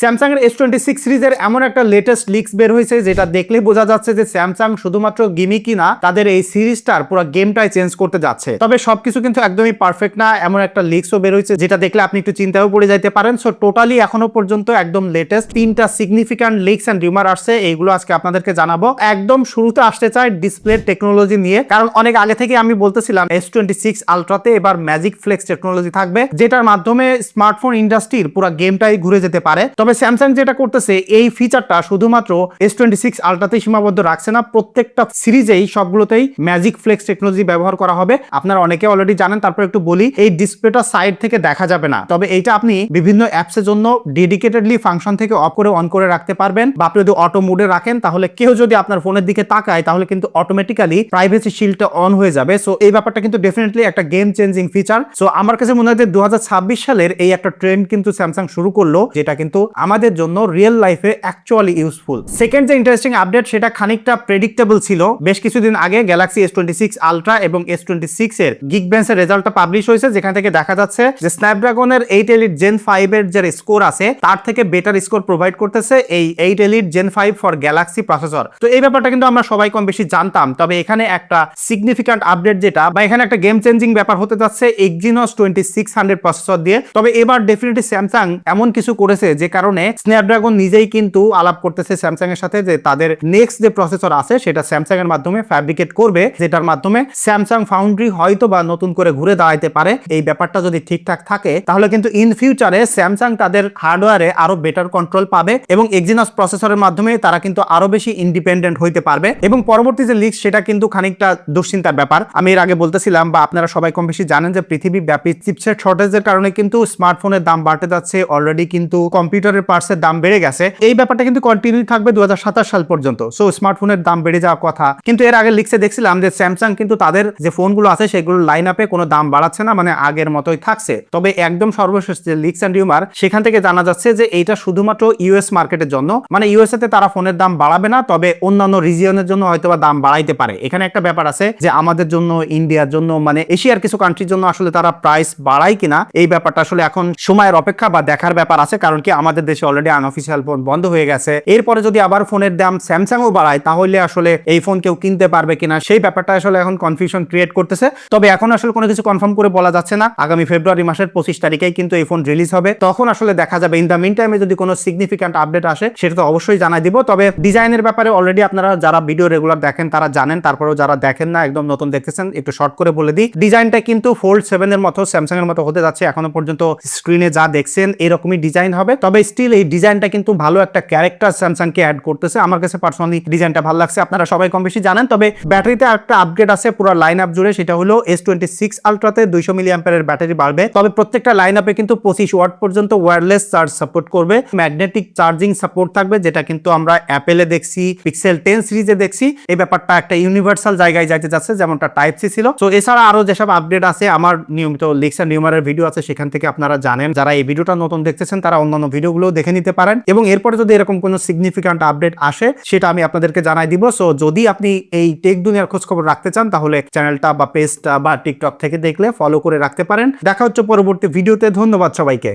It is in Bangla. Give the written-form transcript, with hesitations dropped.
স্যামসাং এর S26 সিরিজের এমন একটা লেটেস্ট লিক্স বের হয়েছে যেটা দেখলে বোঝা যাচ্ছে যে স্যামসাং শুধুমাত্র গেমই না, তাদের এই সিরিজটার পুরো গেমটাই চেঞ্জ করতে যাচ্ছে। তবে সবকিছু কিন্তু একদমই পারফেক্ট না, এমন একটা লিক্সও বের হয়েছে যেটা দেখলে আপনি একটু চিন্তাও পড়ে যাইতে পারেন। সো টোটালি এখনো পর্যন্ত একদম লেটেস্ট 3টা সিগনিফিক্যান্ট লিক্স এন্ড রিউমার আসছে, এইগুলো আজকে আপনাদেরকে জানাবো। একদম শুরুতে আসতে চাই ডিসপ্লে টেকনোলজি নিয়ে, কারণ অনেক আগে থেকে আমি বলতেছিলাম S26 আলট্রাতে এবার ম্যাজিক ফ্লেক্স টেকনোলজি থাকবে, যেটার মাধ্যমে স্মার্টফোন ইন্ডাস্ট্রির পুরো গেমটাই ঘুরে যেতে পারে। তবে স্যামসাং যেটা করতেছে এই ফিচারটা শুধুমাত্র S26 আলট্রাতেই সীমাবদ্ধ রাখছে না, প্রত্যেকটা সিরিজেই সবগুলোতেই ম্যাজিক ফ্লেক্স টেকনোলজি ব্যবহার করা হবে। আপনারা অনেকে অলরেডি জানেন, তারপর একটু বলি। এই ডিসপ্লেটা সাইড থেকে দেখা যাবে না, তবে এইটা আপনি বিভিন্ন অ্যাপসের জন্য ডেডিকেটেডলি ফাংশন থেকে অফ করে অন করে রাখতে পারবেন, বা আপনি যদি অটো মোডে রাখেন তাহলে কেউ যদি আপনার ফোনের দিকে তাকায় তাহলে কিন্তু অটোমেটিক্যালি প্রাইভেসি শিল্ডটা অন হয়ে যাবে। সো এই ব্যাপারটা কিন্তু ডেফিনেটলি একটা গেম চেঞ্জিং ফিচার। সো আমার কাছে মনে হয় যে 2026 সালের এই একটা ট্রেন্ড কিন্তু স্যামসাং শুরু করলো, যেটা কিন্তু আমাদের জন্য রিয়েল লাইফে অ্যাকচুয়ালি ইউজফুল। সেকেন্ড যে ইন্টারেস্টিং আপডেট সেটা খানিকটা প্রেডিক্টেবল ছিল। বেশ কিছুদিন আগে গ্যালাক্সি S26 আলট্রা এবং S26 এর গিকবেঞ্চের রেজাল্টটা পাবলিশ হয়েছে, যেখান থেকে দেখা যাচ্ছে যে স্ন্যাপড্রাগনের 8 এলিট জেন 5 এর যে স্কোর আছে তার থেকে বেটার স্কোর প্রোভাইড করতেছে এই 8 Elite Gen 5 for Galaxy processor. তো এই ব্যাপারটা কিন্তু আমরা সবাই কম বেশি জানতাম, তবে এখানে একটা সিগনিফিক্যান্ট আপডেট যেটা, বা এখানে একটা গেম চেঞ্জিং ব্যাপার হতে যাচ্ছে Exynos 2600 প্রসেসর দিয়ে। তবে এবার ডেফিনেটলি স্যামসাং এমন কিছু করেছে যে কারণে স্ন্যাপড্রাগন নিজেই কিন্তু আলাপ করতেছে স্যামসাং এর সাথে যে তাদের নেক্সট যে প্রসেসর আছে সেটা স্যামসাং এর মাধ্যমে ফ্যাব্রিকেট করবে, যেটার মাধ্যমে স্যামসাং ফাউন্ড্রি হয়তো বা নতুন করে ঘুরে দাঁড়াইতে পারে। এই ব্যাপারটা যদি ঠিকঠাক থাকে তাহলে কিন্তু ইন ফিউচারে স্যামসাং তাদের হার্ডওয়্যারে আরো বেটার কন্ট্রোল পাবে এবং Exynos প্রসেসরের মাধ্যমে তারা কিন্তু আরো বেশি ইন্ডিপেন্ডেন্ট হইতে পারবে। এবং পরবর্তী যে লিক সেটা কিন্তু খানিকটা দুশ্চিন্তার ব্যাপার। আমি এর আগে বলতেছিলাম, বা আপনারা সবাই কম বেশি জানেন, যে পৃথিবী ব্যাপী চিপসেট শর্টেজের কারণে কিন্তু স্মার্টফোনের দাম বাড়তে যাচ্ছে। অলরেডি কিন্তু কম্পিউটারের পার্টসের দাম বেড়ে গেছে। এই ব্যাপারটা কিন্তু কন্টিনিউ থাকবে 2027 সাল পর্যন্ত। সো স্মার্টফোনের দাম বেড়ে যাওয়ার কথা, কিন্তু এর আগে লিক্সে দেখছিলাম যে স্যামসাং কিন্তু তাদের যে ফোনগুলো আছে সেগুলোর লাইন আপে কোনো দাম বাড়াচ্ছে না, মানে আগের মতোই থাকছে। তবে একদম সর্বশেষ যে লিক্স এন্ড রিউমার, সেখান থেকে জানা যাচ্ছে যে এইটা শুধুমাত্র ইউএস মার্কেটের জন্য, মানে ইউএসএ তে তারা ফোনের দাম বাড়াবে না, তবে অন্যান্য রিজিয়নের জন্য হয়তোবা দাম বাড়াইতে পারে। এখানে একটা ব্যাপার আছে যে আমাদের জন্য, ইন্ডিয়ার জন্য, মানে এশিয়ার কিছু কান্ট্রির জন্য আসলে তারা প্রাইস বাড়ায় কিনা এই ব্যাপারটা আসলে এখন সময়ের অপেক্ষা বা দেখার ব্যাপার আছে। কারণ কি আমাদের দেশে অলরেডি আনঅফিসিয়াল ফোন বন্ধ হয়ে গেছে। এরপরে যদি আবার ফোনের দাম স্যামসাংও বাড়ায় তাহলে আসলে এই ফোন কেউ কিনতে পারবে কিনা সেই ব্যাপারটা আসলে এখন কনফিউশন ক্রিয়েট করতেছে। তবে এখন আসলে কোনো কিছু কনফার্ম করে বলা যাচ্ছে না। আগামী ফেব্রুয়ারি মাসের 25 তারিখেই কিন্তু এই ফোন রিলিজ হবে, তখন আসলে দেখা যাবে। ইন দ্য মিন টাইমে যদি কোনো সিগনিফিক্যান্ট আপডেট আসে সেটা তো অবশ্যই জানাই দিব। তবে ডিজাইনের ব্যাপারে অলরেডি আপনারা যারা ভিডিও রেগুলার দেখেন তারা জানেন, তারপরেও যারা দেখেন না, একদম নতুন দেখতেছেন, একটু শর্ট করে বলে দিই। ডিজাইনটা কিন্তু ফোল্ড 7 এর মতো স্যামসাং এর মতো হতে যাচ্ছে। এখনো পর্যন্ত স্ক্রিনে যা দেখছেন এরকমই ডিজাইন হবে, তবে স্টিল এই ডিজাইনটা কিন্তু ভালো একটা ক্যারেক্টার স্যামসাং কে অ্যাড করতেছে। আমার কাছে পার্সোনালি ডিজাইনটা ভালো লাগছে, আপনারা সবাই কম বেশি জানেন। তবে ব্যাটারিতে একটা আপগ্রেড আছে পুরো লাইন আপ জুড়ে, সেটা হলো S26 আলট্রাতে 200 মিলি অ্যাম্পিয়ারের ব্যাটারি বাড়বে। তবে প্রত্যেকটা লাইন আপে কিন্তু 25 ওয়াট পর্যন্ত ওয়্যারলেস চার্জ সাপোর্ট করবে, ম্যাগনেটিক চার্জিং সাপোর্ট থাকবে, যেটা কিন্তু আমরা অ্যাপেলে দেখছি, পিক্সেল 10 সিরিজে দেখছি। এই ব্যাপারটা একটা ইউনিভার্সাল জায়গায় যাইতে যাচ্ছে, যেমনটা টাইপ সি ছিল। তো এছাড়া আরো যেসব আপডেট আছে আমার নিয়মিত লিক্স এন্ড রিউমারের ভিডিও আছে, সেখান থেকে আপনারা জানেন। যারা এই ভিডিওটা নতুন দেখতেছেন তারা অন্যান্য ভিডিওগুলো দেখে নিতে পারেন, এবং এরপরে যদি এরকম কোনো সিগনিফিক্যান্ট আপডেট আসে সেটা আমি আপনাদেরকে জানাই দিব। সো যদি আপনি এই টেক দুনিয়ার খোঁজ খবর রাখতে চান তাহলে চ্যানেলটা বা পেজটা বা টিকটক থেকে দেখলে ফলো করে রাখতে পারেন। দেখা হচ্ছে পরবর্তী ভিডিওতে। ধন্যবাদ সবাইকে।